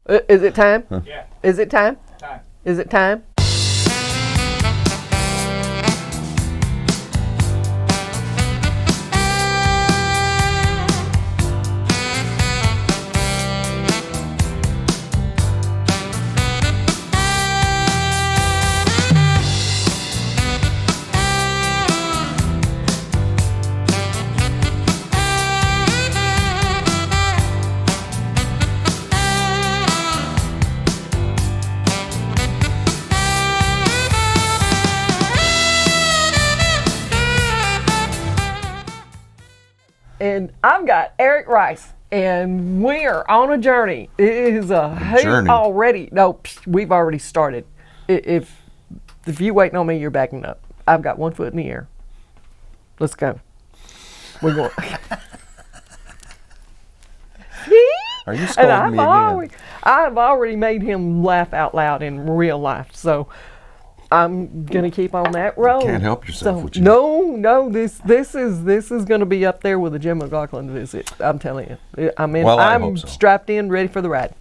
Is it time? Yeah. Is it time? Time. Is it time? And I've got Eric Rice, and we are on a journey. It is a hoot journey? already. No, we've already started. If you waiting on me, you're backing up. I've got 1 foot in the air. Let's go. We're going. Are you scolding me again? I've already made him laugh out loud in real life, so I'm gonna keep on that road. Can't help yourself, So, would you? no, this is gonna be up there with a Jim McLaughlin visit. I'm telling you. I mean, Well, I I'm hope so. strapped in, ready for the ride.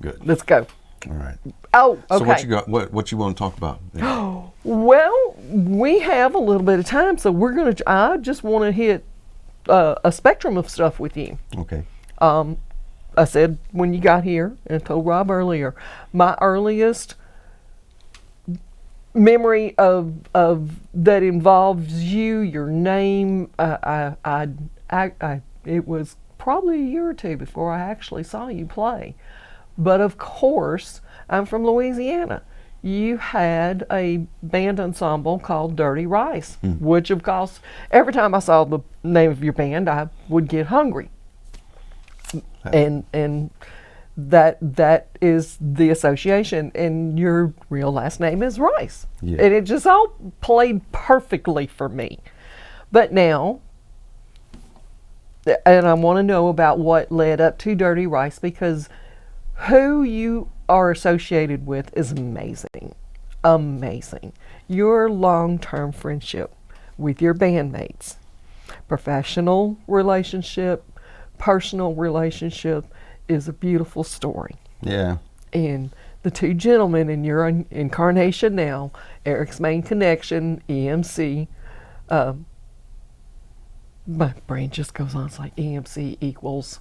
Good. Let's go. All right. Oh, okay. So what you got? What you want to talk about? Yeah. Well, we have a little bit of time, so we're gonna. I just want to hit a spectrum of stuff with you. Okay. I said when you got here, and I told Rob earlier, my earliest memory of that involves you, your name. It was probably a year or two before I actually saw you play. But of course, I'm from Louisiana. You had a band ensemble called Dirty Rice, which of course, every time I saw the name of your band, I would get hungry. And that is the association, and your real last name is Rice. Yeah. And it just all played perfectly for me. But now, and I want to know about what led up to Dirty Rice, because who you are associated with is amazing. Amazing. Your long-term friendship with your bandmates, professional relationship, personal relationship, is a beautiful story. Yeah. And the two gentlemen in your incarnation now, Eric's Main Connection, EMC, my brain just goes on, it's like EMC equals.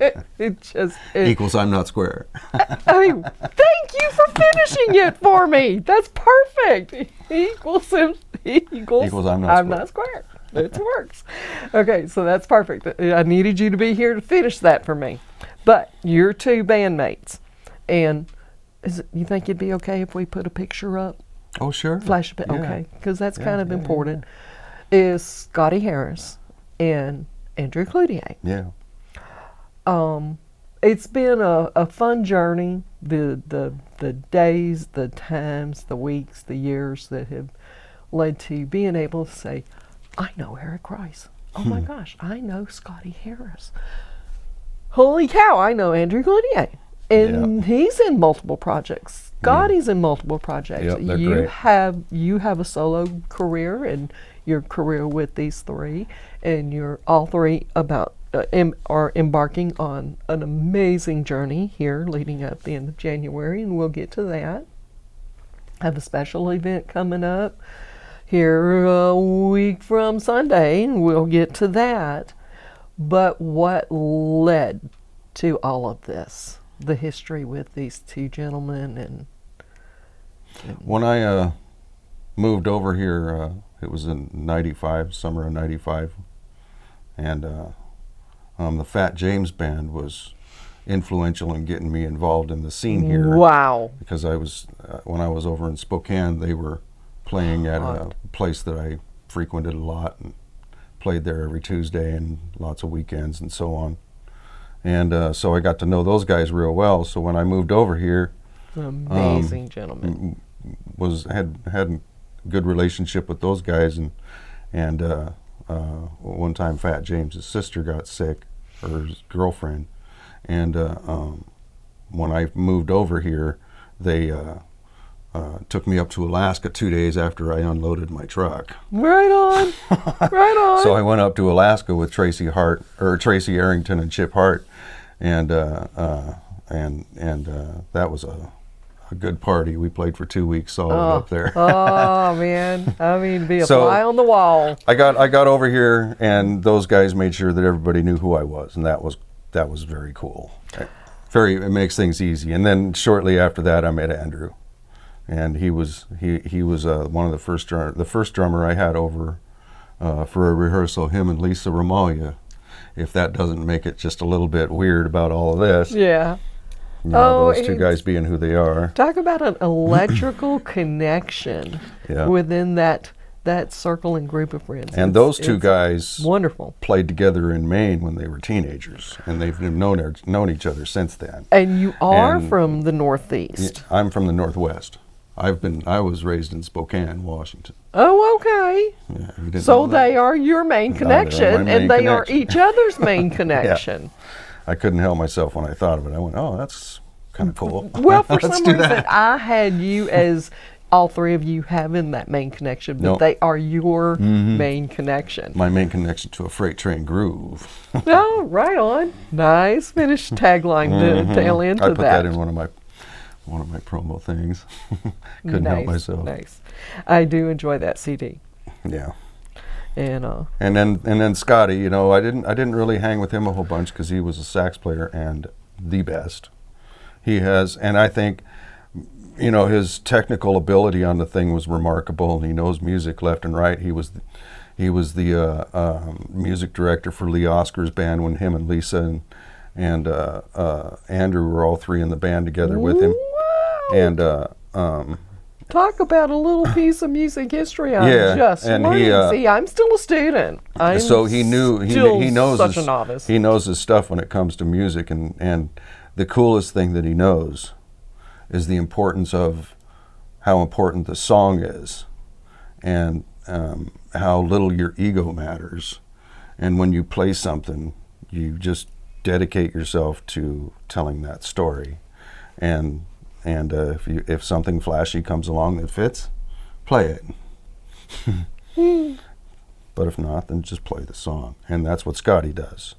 it just Equals I'm not square. I mean, thank you for finishing it for me. That's perfect. Equals I'm not square. It works. Okay, so that's perfect. I needed you to be here to finish that for me. But you're two bandmates, and you think it'd be okay if we put a picture up? Oh, sure. Flash a bit, Yeah. okay, because that's Yeah, kind of yeah, important. Is Scotty Harris and Andrew Cloutier. Yeah. It's been a fun journey. The days, the times, the weeks, the years that have led to being able to say, I know Eric Rice. Oh my gosh, I know Scotty Harris. Holy cow, I know Andrew Cloutier. And he's in multiple projects. Scotty's in multiple projects. Yep, they're you great. you have a solo career, and your career with these three, and you're all three are embarking on an amazing journey here leading up the end of January, and we'll get to that. Have a special event coming up here a week from Sunday, and we'll get to that. But what led to all of this? The history with these two gentlemen and When I moved over here, it was in '95, summer of '95, and the Fat James Band was influential in getting me involved in the scene here. wow. Because I was when I was over in Spokane, they were playing at a place that I frequented a lot and played there every Tuesday and lots of weekends and so on. And so I got to know those guys real well. So when I moved over here, Amazing gentlemen. had a good relationship with those guys, and one time Fat James's sister got sick, or his girlfriend, and when I moved over here, they took me up to Alaska 2 days after I unloaded my truck. Right on. Right on. So I went up to Alaska with Tracy Arrington and Chip Hart, and that was a good party. We played for 2 weeks solid up there. Oh man, I mean, be a So- fly on the wall. I got over here, and those guys made sure that everybody knew who I was, and that was very cool. It makes things easy. And then shortly after that, I met Andrew, and he was one of the first drummer I had over for a rehearsal. Him and Lisa Ramalia. If that doesn't make it just a little bit weird about all of this, Yeah. you know, Oh, those two guys being who they are. Talk about an electrical connection Yeah. within that circle and group of friends. And those two guys wonderful. played together in Maine when they were teenagers, and they've known each other since then. And you are And- from the Northeast. I'm from the Northwest. I was raised in Spokane, Washington. Oh, okay. Yeah, you didn't So know that? they are your main They're my connection, main and they are connection. each other's main connection. I couldn't help myself when I thought of it. I went, "Oh, that's kind of cool." Well, for Let's some do reason, that. I had you as all three of you having that main connection, but Nope. they are your main connection. My main connection to a freight train groove. Oh, right on. Nice finish tagline to tail into I put that. that in one of my promo things. Couldn't help myself. Nice. I do enjoy that CD. Yeah. And And then Scotty, you know, I didn't really hang with him a whole bunch because he was a sax player and the best. He has, and I think, you know, his technical ability on the thing was remarkable, and he knows music left and right. He was the music director for Lee Oscar's band when him and Lisa and Andrew were all three in the band together with him. wow. And Talk about a little piece of music history. I'm Yeah, just and learning. he, See, I'm still a student. I'm so he still knows such his, a novice. he knows his stuff when it comes to music, and the coolest thing that he knows is the importance of how important the song is, and how little your ego matters. And when you play something, you just dedicate yourself to telling that story. And if something flashy comes along that fits, play it. But if not, then just play the song. And that's what Scotty does.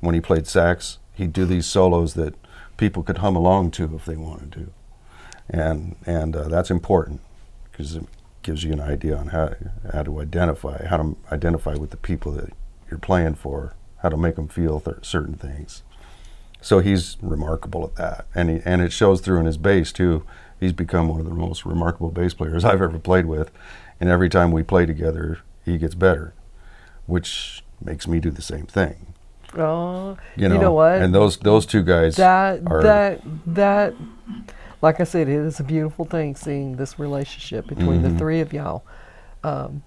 When he played sax, he'd do these solos that people could hum along to if they wanted to. And that's important because it gives you an idea on how to identify with the people that you're playing for, how to make them feel certain things. So he's remarkable at that, and it shows through in his bass too. He's become one of the most remarkable bass players I've ever played with, and every time we play together, he gets better, which makes me do the same thing. Oh, You know what? And those two guys that are like I said, it is a beautiful thing seeing this relationship between the three of y'all, on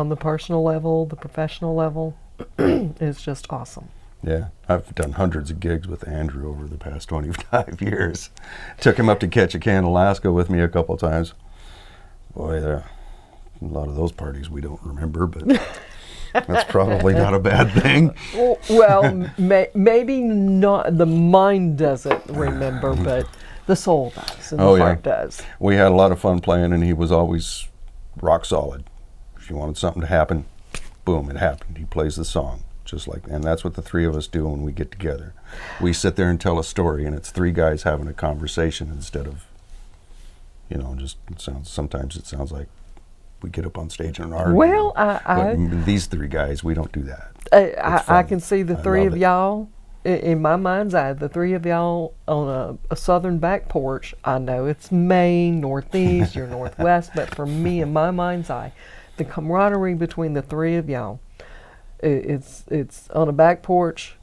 the personal level, the professional level. It's just awesome. Yeah, I've done hundreds of gigs with Andrew over the past 25 years. Took him up to Ketchikan, Alaska with me a couple times. Boy, a lot of those parties we don't remember, but that's probably not a bad thing. Well, maybe not. The mind doesn't remember, but the soul does, and the heart does. We had a lot of fun playing, and he was always rock solid. If you wanted something to happen, boom, it happened. He plays the song. And that's what the three of us do when we get together. We sit there and tell a story, and it's three guys having a conversation instead of, you know, sometimes it sounds like we get up on stage and argue. Well, but these three guys, we don't do that. I fun. can see the I three love of it. y'all, in my mind's eye, the three of y'all on a southern back porch. I know it's Maine, Northeast, you're Northwest, but for me, in my mind's eye, the camaraderie between the three of y'all, it's on a back porch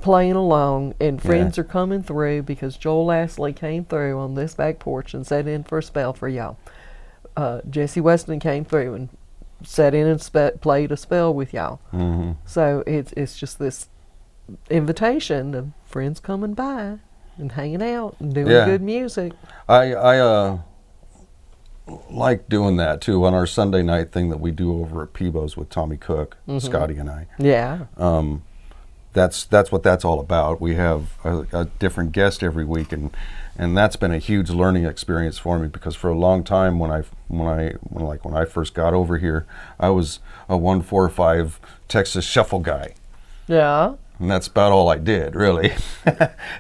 playing along, and friends are coming through because Joel Astley came through on this back porch and sat in for a spell for y'all. Jesse Weston came through and sat in and played a spell with y'all. Mm-hmm. So it's just this invitation of friends coming by and hanging out and doing good music. I like doing that too on our Sunday night thing that we do over at Peebo's with Tommy Cook, Scotty and I. Yeah. That's what that's all about. We have a different guest every week, and that's been a huge learning experience for me because for a long time when I first got over here, I was a 1-4-5 Texas shuffle guy. Yeah. and that's about all I did, really.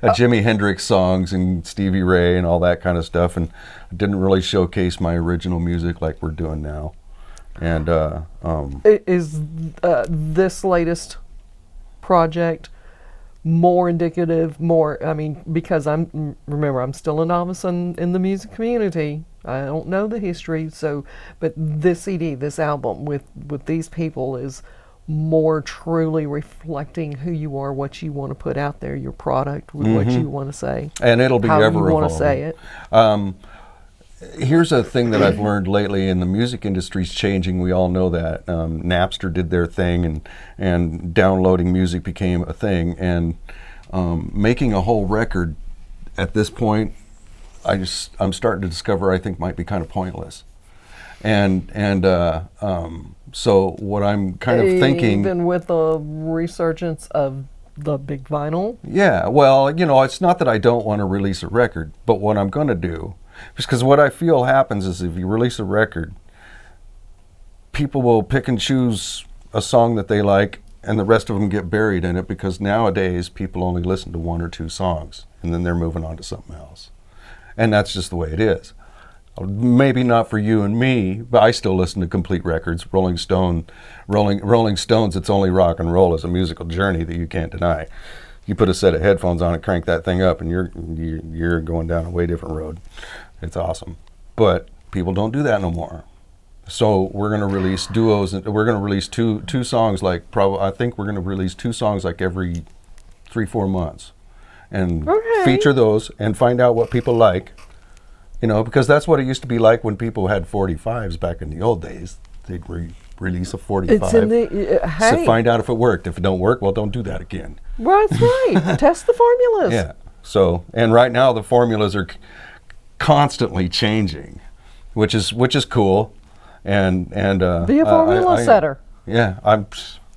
Jimi Hendrix songs and Stevie Ray and all that kind of stuff, and I didn't really showcase my original music like we're doing now. And Is this latest project more indicative, I mean, because remember, I'm still a novice in the music community. I don't know the history, but this CD, this album with these people is more truly reflecting who you are, what you want to put out there, your product, what you want to say. And it'll be how ever you want to evolving. say it. Here's a thing that I've learned lately, and the music industry's changing. We all know that. Napster did their thing, and downloading music became a thing. And making a whole record at this point, I'm starting to discover I think might be kind of pointless. And so what I'm kind of thinking, even with the resurgence of the big vinyl. yeah, well, it's not that I don't want to release a record, but what I'm going to do, because what I feel happens is if you release a record, people will pick and choose a song that they like, and the rest of them get buried in it, because nowadays people only listen to one or two songs, and then they're moving on to something else. And that's just the way it is. Maybe not for you and me, but I still listen to complete records. Rolling Stones, It's Only Rock and Roll is a musical journey that you can't deny. You put a set of headphones on and crank that thing up, and you're going down a way different road. It's awesome. But people don't do that no more. So we're going to release duos, and we're going to release two songs I think we're going to release 2 songs like every 3-4 months. And feature those and find out what people like. Because that's what it used to be like when people had 45s back in the old days. They'd release a 45. It's in the, So find out if it worked. If it don't work, well, don't do that again. Well, that's right. Test the formulas. Yeah. So, and right now the formulas are constantly changing, which is cool. And Be a formula setter. Yeah.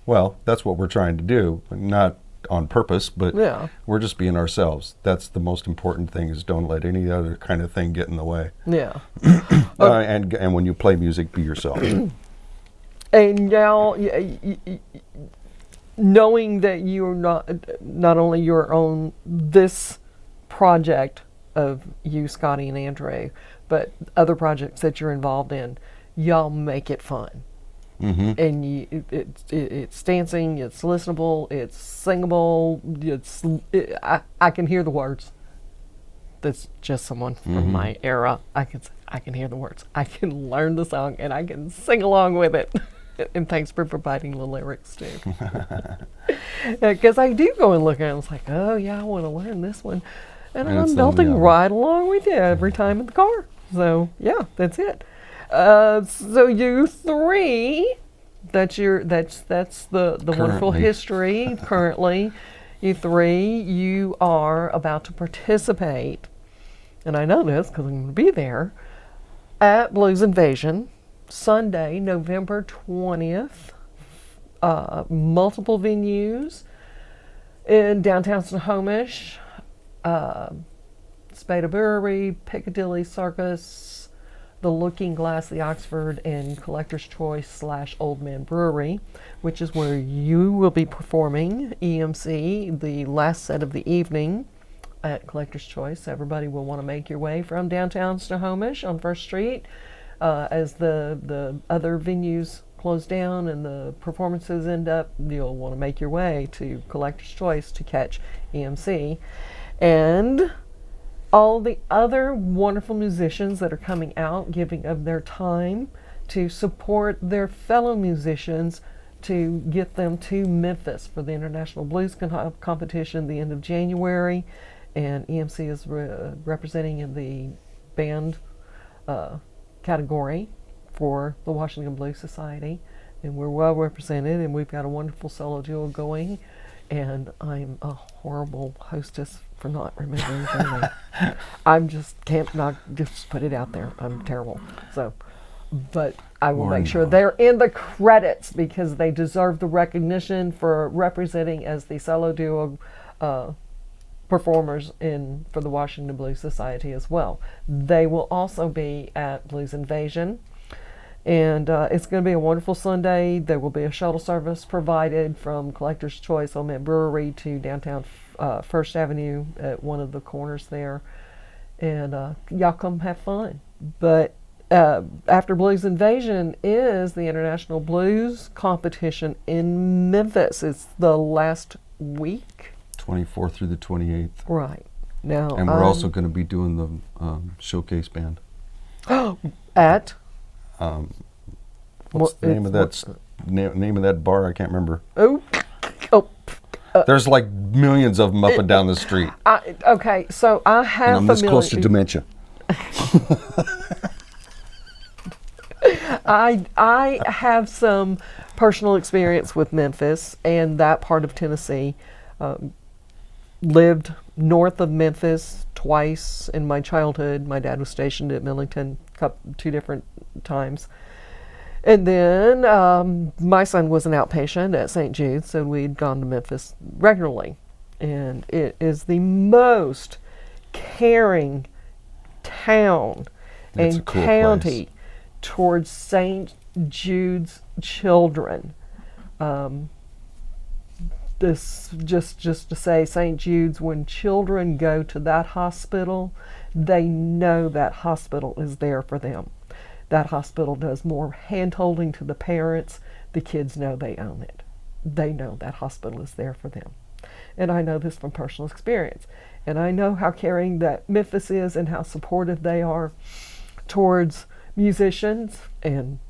Well, that's what we're trying to do. Not on purpose, but we're just being ourselves. That's the most important thing, is don't let any other kind of thing get in the way. Yeah. And when you play music, be yourself. And now, knowing that you're not only your own this project of you, Scotty, and Andre, but other projects that you're involved in, y'all make it fun. Mm-hmm. And it's dancing, it's listenable, it's singable. I can hear the words. That's just someone from my era. I can hear the words. I can learn the song and I can sing along with it. And thanks for providing the lyrics too. Because I do go and look at it and it's like, oh yeah, I want to learn this one. And I'm belting right along with you every time in the car. So yeah, that's it. So you 3, that's the wonderful history currently. You 3, you are about to participate, and I know this because I'm going to be there, at Blues Invasion, Sunday, November 20th. Multiple venues in downtown Snohomish, Spada Brewery, Piccadilly Circus, the Looking Glass, the Oxford, and Collector's Choice / Old Man Brewery, which is where you will be performing EMC, the last set of the evening at Collector's Choice. Everybody will want to make your way from downtown Snohomish on 1st Street as the other venues close down and the performances end up. You'll want to make your way to Collector's Choice to catch EMC. And all the other wonderful musicians that are coming out, giving of their time to support their fellow musicians to get them to Memphis for the International Blues Competition the end of January. And EMC is representing in the band category for the Washington Blues Society. And we're well represented, and we've got a wonderful solo duo going. And I'm a horrible hostess for not remembering their name. I'm just just put it out there. I'm terrible. So, but I will make sure they're in the credits because they deserve the recognition for representing as the solo duo performers for the Washington Blues Society as well. They will also be at Blues Invasion. And it's going to be a wonderful Sunday. There will be a shuttle service provided from Collector's Choice on Mint Brewery to downtown First Avenue at one of the corners there. And y'all come have fun. But After Blues Invasion is the International Blues Competition in Memphis. It's the last week. 24th through the 28th. Right. Now, And we're also going to be doing the showcase band. at What's the name of that name of that bar? I can't remember. oh There's like millions of them up and down the street. okay, so I have And I'm this close to dementia. I have some personal experience with Memphis and that part of Tennessee. Lived north of Memphis twice in my childhood. My dad was stationed at Millington 2 different times. And then my son was an outpatient at St. Jude's, so we'd gone to Memphis regularly. And it is the most caring town It's a and cool county place. towards St. Jude's children. This just to say, St. Jude's, when children go to that hospital, they know that hospital is there for them. That hospital does more hand-holding to the parents. The kids know they own it. They know that hospital is there for them. And I know this from personal experience. And I know how caring that Memphis is and how supportive they are towards musicians and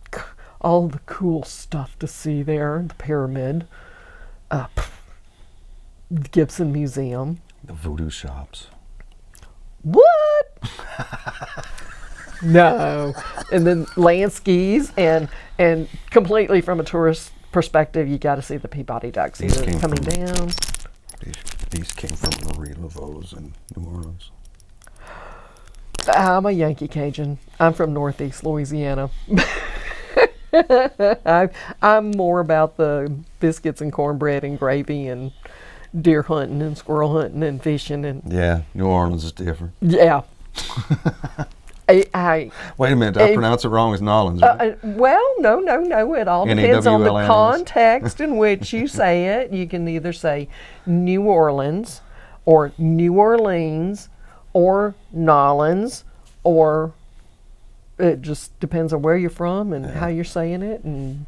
all the cool stuff to see there. The Pyramid, the Gibson Museum. The voodoo shops. What? No. And then land skis and completely from a tourist perspective, you got to see the Peabody Ducks either coming down. These came from Marie Laveau's in New Orleans. I'm a Yankee Cajun. I'm from Northeast Louisiana. I'm more about the biscuits and cornbread and gravy and deer hunting and squirrel hunting and fishing and Yeah, New Orleans is different. yeah. Wait a minute, I pronounce it wrong. It's Nolans, right? Well, no. It all depends on the N-A-W-L-N-S. context in which you say it. You can either say New Orleans or New Orleans or Nolans, or it just depends on where you're from and how you're saying it, and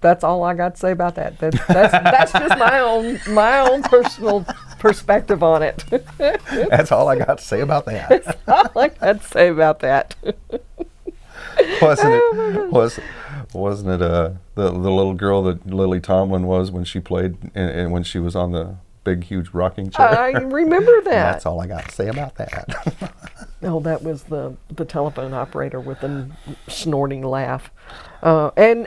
that's all I got to say about that. That's just my own personal perspective on it. That's all I got to say about that. All I got to say about that. Wasn't it the little girl that Lily Tomlin was when she played and when she was on the big huge rocking chair? I remember that. That's all I got to say about that. Oh, that was the telephone operator with a snorting laugh, and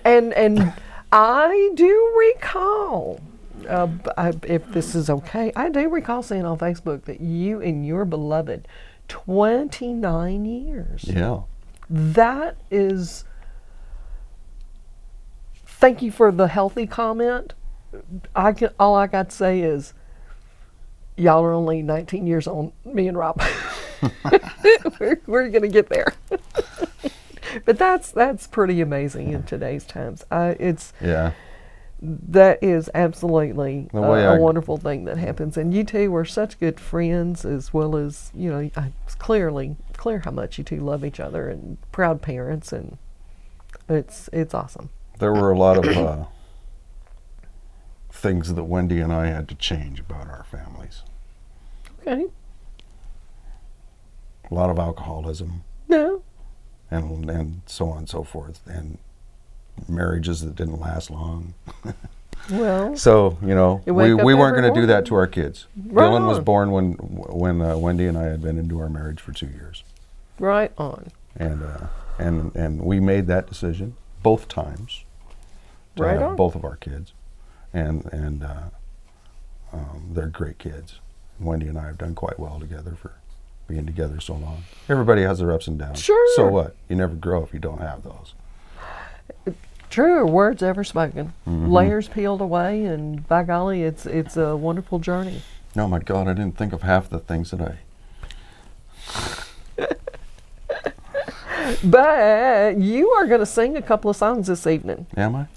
I do recall. If this is okay, I do recall seeing on Facebook that you and your beloved 29 years. Yeah. That is. Thank you for the healthy comment. All I got to say is, y'all are only 19 years on me and Rob. We're gonna get there. But that's pretty amazing in today's times. That is absolutely a wonderful thing that happens. And you two were such good friends, as well as, it's clear how much you two love each other, and proud parents, and it's awesome. There were a lot of things that Wendy and I had to change about our families. Okay. A lot of alcoholism. No. And so on and so forth, and marriages that didn't last long. Well, so we weren't going to do that to our kids. Right Dylan was on. born when Wendy and I had been into our marriage for 2 years, right on. and we made that decision both times to Right have on. both of our kids, and they're great kids. Wendy and I have done quite well together for being together so long. Everybody has their ups and downs. Sure. So what? You never grow if you don't have those. Truer words ever spoken. Mm-hmm. Layers peeled away, and by golly, it's a wonderful journey. Oh my God, I didn't think of half the things that But you are going to sing a couple of songs this evening. Am I?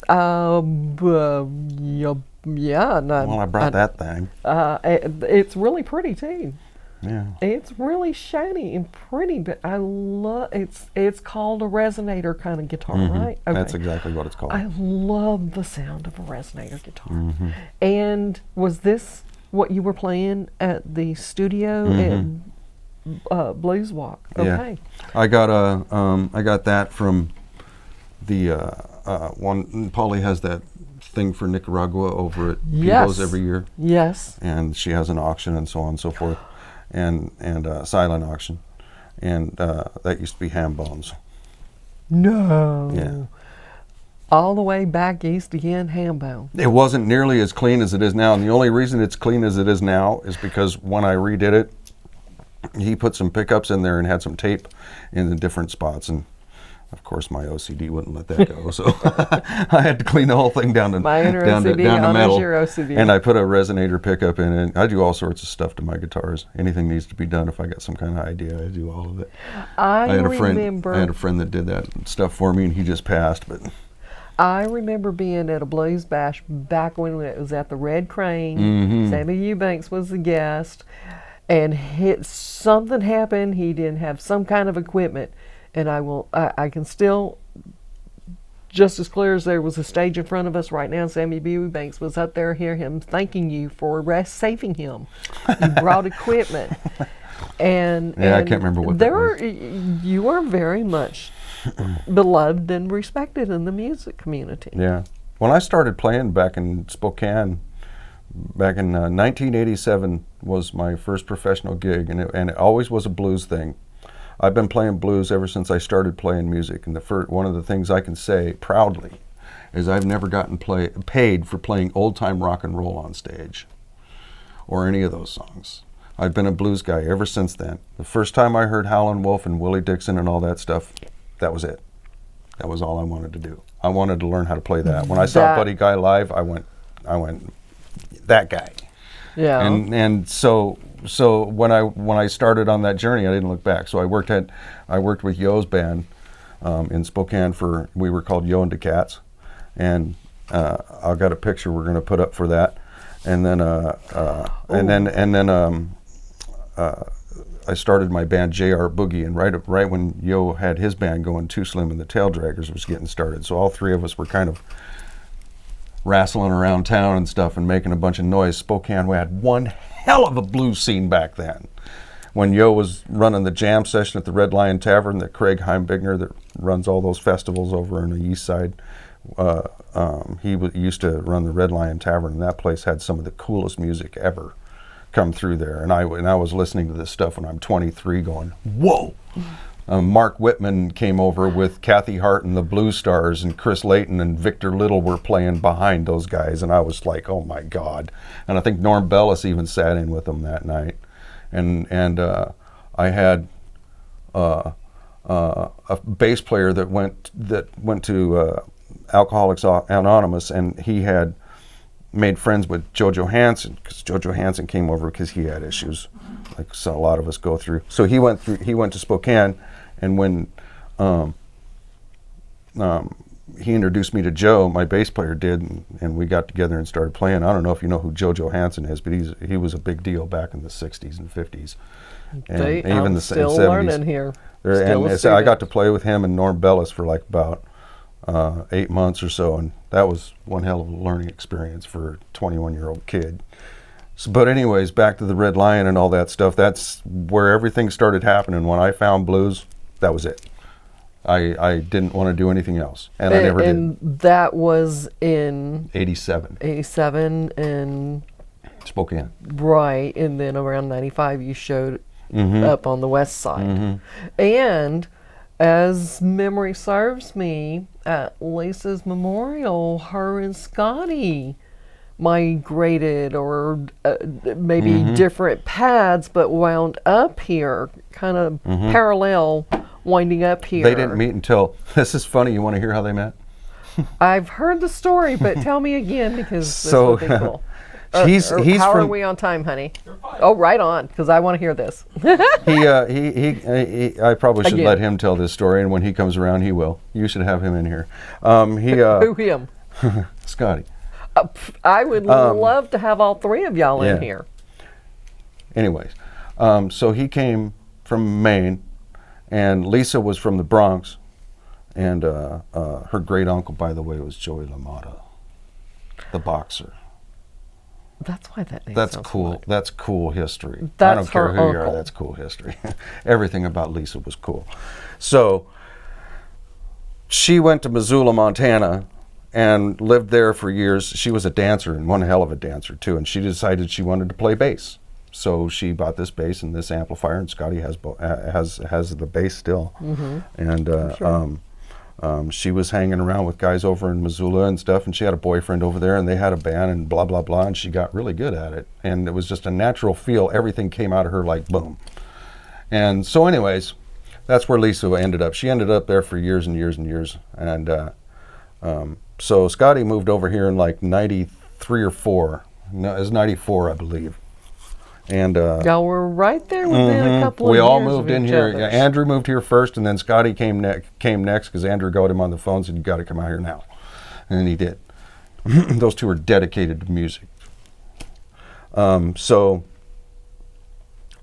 Yeah. No, Well, I brought that thing. it's really pretty too. Yeah. It's really shiny and pretty, but I love it's called a resonator kind of guitar, right? Okay. That's exactly what it's called. I love the sound of a resonator guitar. Mm-hmm. And was this what you were playing at the studio at Blues Walk? Okay. Yeah. I got that from the one. Polly has that thing for Nicaragua over at Bevo's every year, Yes. and she has an auction and so on and so forth, and silent auction, and that used to be Ham Bones. No. Yeah. All the way back east again, Hambone. It wasn't nearly as clean as it is now, and the only reason it's clean as it is now is because when I redid it, he put some pickups in there and had some tape in the different spots, and of course my OCD wouldn't let that go, so I had to clean the whole thing down to My inner down to OCD metal. honors your OCD. And I put a resonator pickup in it. I do all sorts of stuff to my guitars. Anything needs to be done. If I got some kind of idea, I do all of it. I had a remember. friend. I had a friend that did that stuff for me, and he just passed. But I remember being at a blues bash back when it was at the Red Crane. Sammy Eubanks was the guest, and something happened. He didn't have some kind of equipment, and I can still, just as clear as there was a stage in front of us right now, Sammy Eubanks was up there, hear him thanking you for saving him. You brought equipment. And yeah, I can't remember what that was. You are very much beloved and respected in the music community. Yeah. When I started playing back in Spokane, back in 1987 was my first professional gig, and it always was a blues thing. I've been playing blues ever since I started playing music, and one of the things I can say proudly is I've never gotten paid for playing old-time rock and roll on stage or any of those songs. I've been a blues guy ever since then. The first time I heard Howlin' Wolf and Willie Dixon and all that stuff, that was it. That was all I wanted to do. I wanted to learn how to play that. When I saw Buddy Guy live, I went, that guy. Yeah. And so when I started on that journey, I didn't look back. So I worked with Yo's band in Spokane we were called Yo and the Cats, and I've got a picture we're going to put up for that. And then I started my band JR Boogie, and right when Yo had his band going, Too Slim and the Tail Draggers was getting started. So all three of us were kind of wrestling around town and stuff and making a bunch of noise. Spokane, we had one hell of a blues scene back then. When Yo was running the jam session at the Red Lion Tavern, that Craig Heimbigner that runs all those festivals over on the east side, he used to run the Red Lion Tavern, and that place had some of the coolest music ever come through there. And I was listening to this stuff when I'm 23 going, whoa! Mark Whitman came over with Kathy Hart and the Blue Stars, and Chris Layton and Victor Little were playing behind those guys, and I was like, oh my God. And I think Norm Bellis even sat in with them that night. And I had a bass player that went to Alcoholics Anonymous, and he had made friends with Jojo Hansen, because Jojo Hansen came over because he had issues, like a lot of us go through. So he went to Spokane, and when he introduced me to Joe, my bass player did, and we got together and started playing. I don't know if you know who Jojo Hansen is, but he was a big deal back in the 60s and 50s. And even I'm the still 70s. learning here. And so I got to play with him and Norm Bellis for like about 8 months or so, and that was one hell of a learning experience for a 21-year-old kid. So, but anyways, back to the Red Lion and all that stuff, that's where everything started happening. When I found blues, that was it. I didn't want to do anything else, and I never did. And that was in 87. 87 and Spokane. right, and then around 95 you showed up on the west side. And as memory serves me, at Lisa's memorial, her and Scotty migrated, or maybe different paths, but wound up here, kind of parallel, winding up here. They didn't meet until, this is funny, you want to hear how they met? I've heard the story, but tell me again, because this would be cool. He's how are from we on time, honey? Oh, right on, because I want to hear this. he I probably should Again. let him tell this story, and when he comes around, he will. You should have him in here. Who him? Scotty. I would love to have all three of y'all yeah. in here. Anyways, so he came from Maine, and Lisa was from the Bronx, and her great uncle, by the way, was Joey LaMotta, the boxer. That's why that name That's sounds cool. familiar. That's cool history. I That's don't care her who you are. uncle. That's cool history. Everything about Lisa was cool. So she went to Missoula, Montana, and lived there for years. She was a dancer, and one hell of a dancer too. And she decided she wanted to play bass. So she bought this bass and this amplifier, and Scotty has the bass still. Mm-hmm. And Sure. she was hanging around with guys over in Missoula and stuff, and she had a boyfriend over there, and they had a band and blah, blah, blah, and she got really good at it. And it was just a natural feel. Everything came out of her like boom. And so anyways, that's where Lisa ended up. She ended up there for years and years and years. And so Scotty moved over here in like 93 or 4. No, it was 94, I believe. And Y'all were right there within a couple of we years all of moved in each here. other. Yeah, Andrew moved here first, and then Scotty came next because Andrew got him on the phone and said, "You got to come out here now," and he did. Those two are dedicated to music. So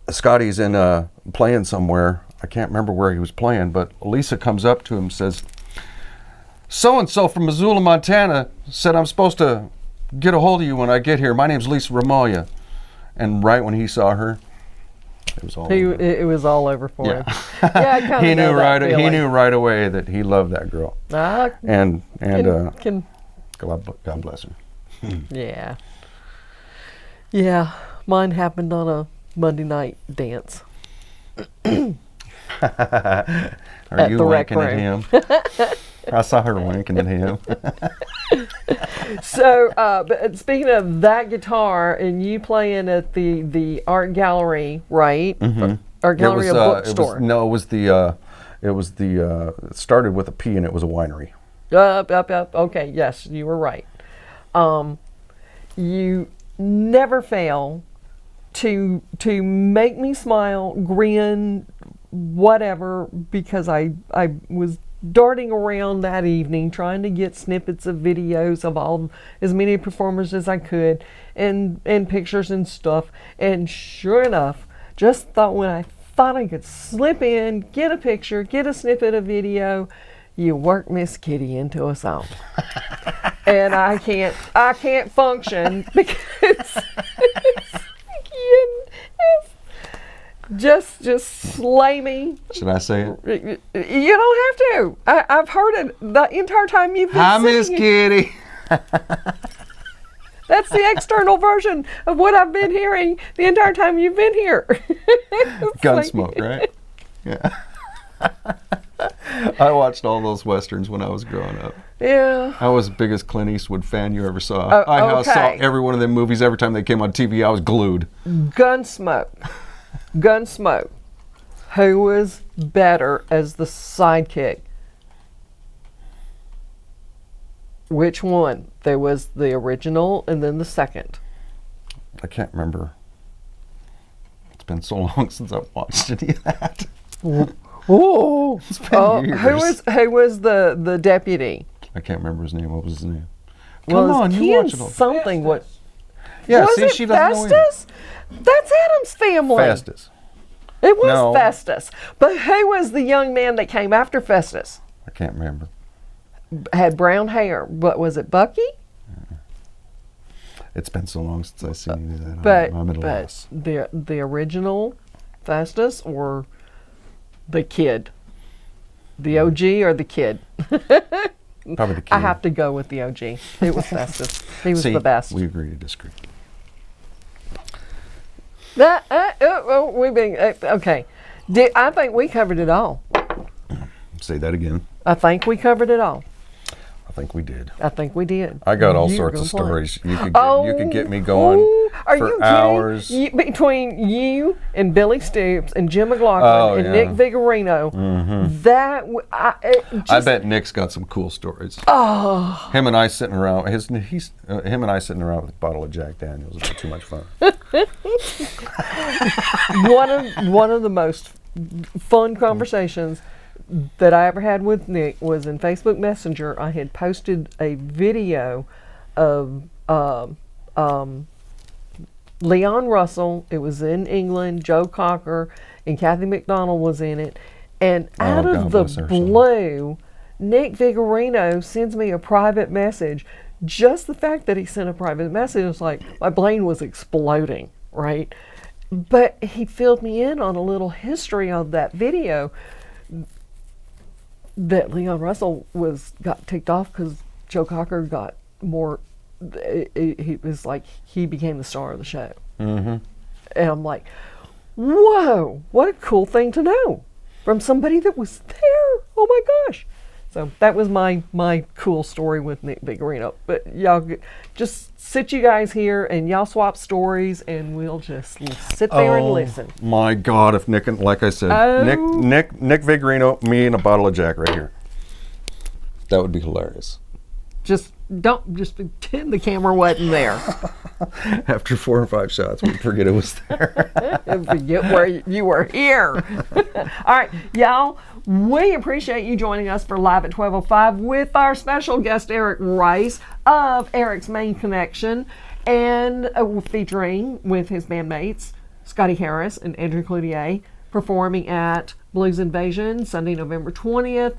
Scotty's in playing somewhere. I can't remember where he was playing, but Lisa comes up to him and says, "So and so from Missoula, Montana, said I'm supposed to get a hold of you when I get here. My name's Lisa Ramoya." And right when he saw her, it was all over. It was all over for Yeah. him. Yeah, I kind of he know knew that right. He feeling. knew right away that he loved that girl. Ah, And can God bless her. yeah. Yeah, mine happened on a Monday night dance. Are At you the rec winking at room. him? I saw her winking at him. So, but speaking of that guitar, and you playing at the art gallery, right? Art gallery, a bookstore. It started with a P and it was a winery. Up. Okay, yes, you were right. You never fail to make me smile, grin, whatever, because I was darting around that evening trying to get snippets of videos of as many performers as I could and pictures and stuff. And sure enough, just thought when I thought I could slip in, get a picture, get a snippet of video, you worked Miss Kitty into a song. And I can't function because just slay me. Should I say it? You don't have to. I've heard it the entire time you've been Hi, singing. Miss Kitty. That's the external version of what I've been hearing the entire time you've been here. It's like- Gunsmoke, right? Yeah. I watched all those westerns when I was growing up. Yeah. I was the biggest Clint Eastwood fan you ever saw. Oh, I saw okay. every one of them movies. Every time they came on TV, I was glued. Gunsmoke. Who was better as the sidekick? Which one? There was the original and then the second. I can't remember. It's been so long since I've watched any of that. Oh, It's been years. who was the deputy? I can't remember his name. What was his name? Well, Come it was on, you Ken watch it all. something. What? Yeah, was see, it she doesn't know either. Festus? That's Adam's family. Festus. It was No. Festus. But who was the young man that came after Festus? I can't remember. Had brown hair. What was it, Bucky? It's been so long since I've seen any of that. But I'm at a loss. the original Festus or the kid? The OG or the kid? Probably the kid. I have to go with the OG. It was Festus. He was See, the best. We agree to disagree. We've been okay. I think we covered it all. Say that again. I think we covered it all. I think we did. I think we did. I got all You're sorts of gonna play. stories. You could get me going Are you for kidding? hours. Between you and Billy Stoops and Jim McLaughlin Oh, and yeah. Nick Vigorino, that I bet Nick's got some cool stories. Oh, Him and I sitting around. Him and I sitting around with a bottle of Jack Daniels would be too much fun. one of the most fun conversations that I ever had with Nick was in Facebook Messenger. I had posted a video of Leon Russell. It was in England. Joe Cocker and Kathy McDonald was in it. And out God of the bless her soul. blue, Nick Vigorino sends me a private message. Just the fact that he sent a private message was like, my brain was exploding, right? But he filled me in on a little history of that video that Leon Russell got ticked off because Joe Cocker got more. He was like, he became the star of the show. Mm-hmm. And I'm like, whoa, what a cool thing to know from somebody that was there. Oh my gosh. So that was my cool story with Nick Vigorino. But y'all just sit you guys here and y'all swap stories and we'll just sit there and listen. My God, if Nick and like I said, Oh. Nick Vigorino, me and a bottle of Jack right here. That would be hilarious. Just pretend the camera wasn't there. After 4 or 5 shots, we'd forget it was there. And forget where you were here. All right, y'all, we appreciate you joining us for Live at 12:05 with our special guest, Eric Rice of Eric's Main Connection, and featuring with his bandmates, Scotty Harris and Andrew Cloutier, performing at Blues Invasion Sunday, November 20th.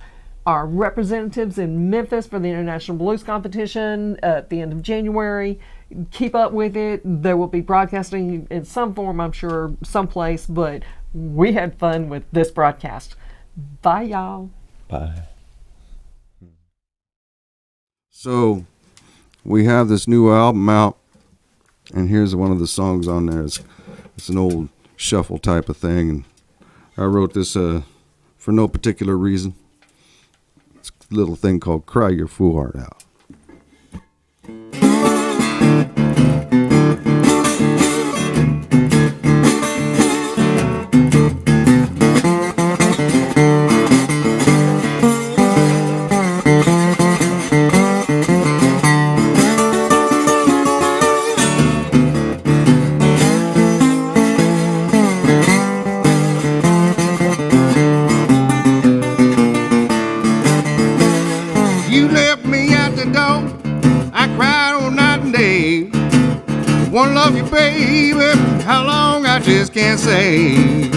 Our representatives in Memphis for the International Blues Competition at the end of January. Keep up with it. There will be broadcasting in some form, I'm sure, someplace, but we had fun with this broadcast. Bye, y'all. Bye. So we have this new album out, and here's one of the songs on there. It's an old shuffle type of thing, and I wrote this for no particular reason. It's a little thing called Cry Your Fool Heart Out. You left me at the door. I cried all night and day. Wanna love you, baby. How long I just can't say.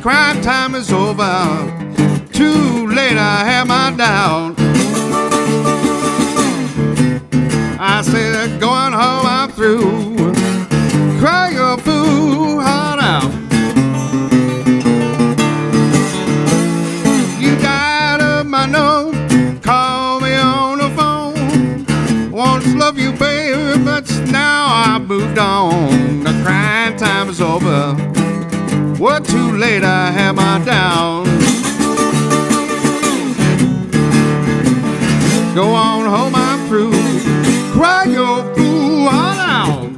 Crying time is over. Too late, I have my doubt. I said, going home, I'm through. Cry your fool heart out. You died of my nose. Call me on the phone. Once love you, baby, but now I've moved on. The crying time is over. What too late, I have my down. Go on home, I'm through. Cry your fool heart out.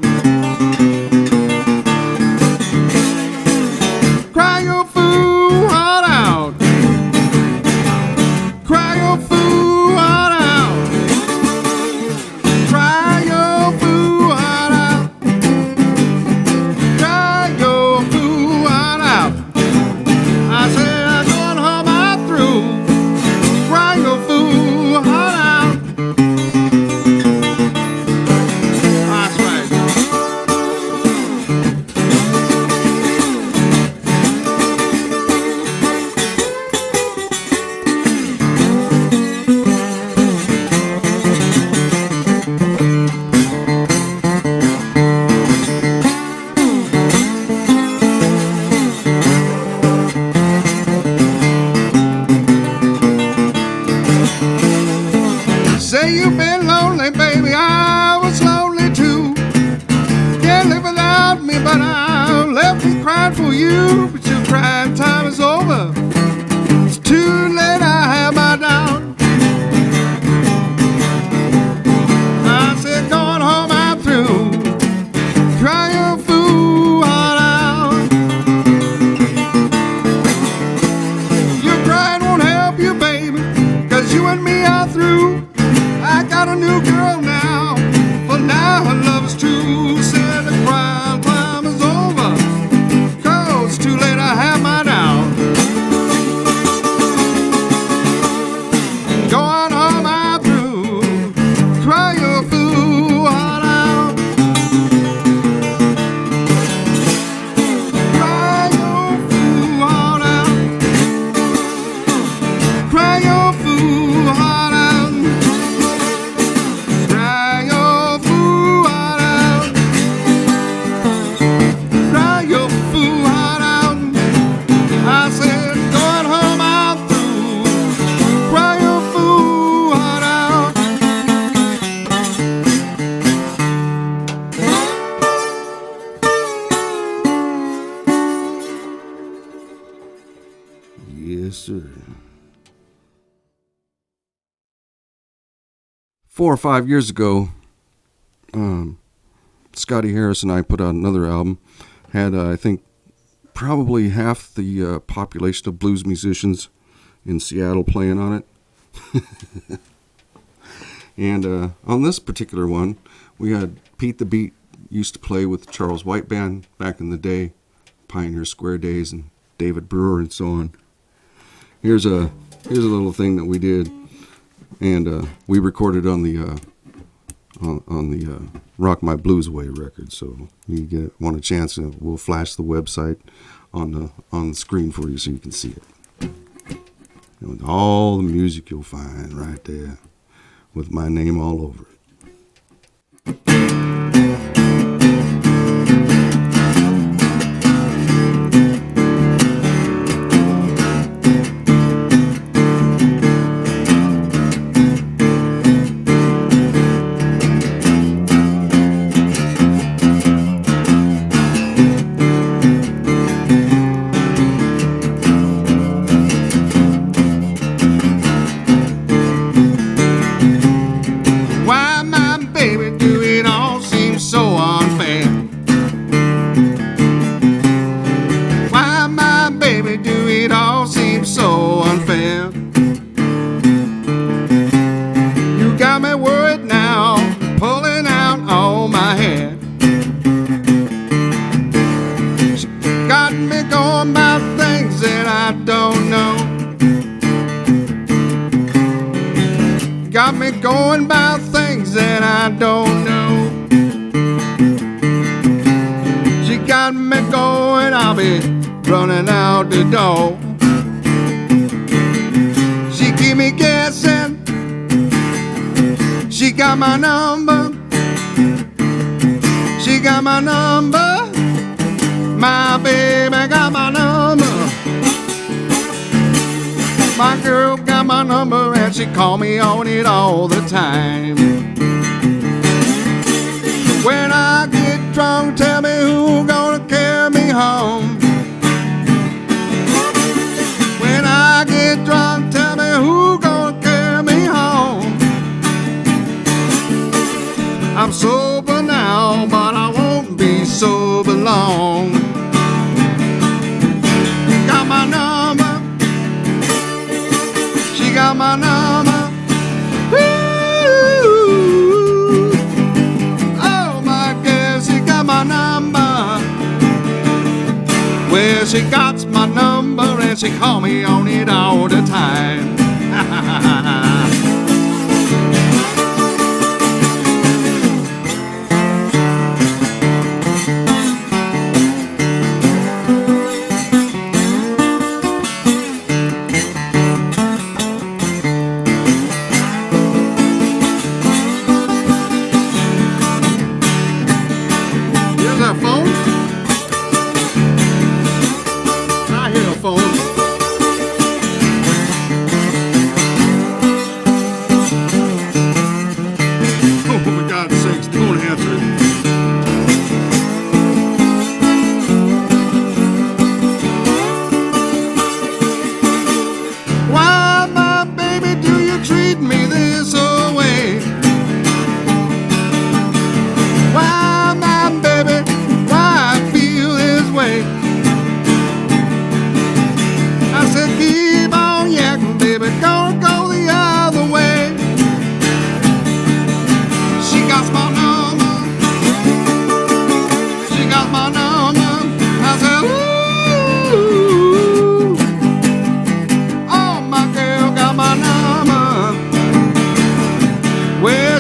Cry your fool heart out. Cry your fool heart out. Cry your fool heart out. Cry your fool heart out. I said I'm going home, I'm through. Cry your fool heart out. That's right. Say you've been lonely, baby, I was lonely too. Can't live without me, but I left me crying for you. But your crying time is over. It's too late, I have my doubt. Yes, sir. 4 or 5 years ago, Scotty Harris and I put out another album. Had, I think, probably half the population of blues musicians in Seattle playing on it. And on this particular one, we had Pete the Beat used to play with the Charles White Band back in the day, Pioneer Square days, and David Brewer and so on. Here's a little thing that we did, and we recorded on the Rock My Blues Away record. So you want a chance, we'll flash the website on the screen for you so you can see it. And with all the music you'll find right there, with my name all over it. Got me going about things that I don't know. She got me going, I'll be running out the door. She keep me guessing. She got my number. She got my number. My baby got my number. My girl got my number and she call me on it all the time. When I get drunk, tell me who gonna carry me home. When I get drunk, tell me who gonna carry me home. I'm sober now, but I won't be sober long. Got my number. She got my number. Ooh. Oh my girl, she got my number. Well, she got my number and she call me on it all the time.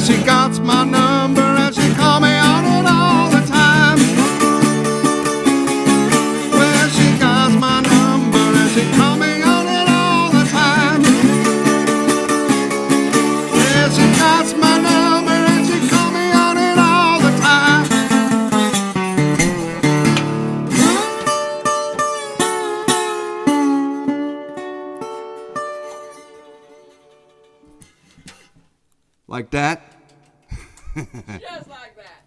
She got my number and she call me on it all the time. Well, she got my number and she call me on it all the time. Yeah, she got my number and she call me on it all the time. Like that? Just like that.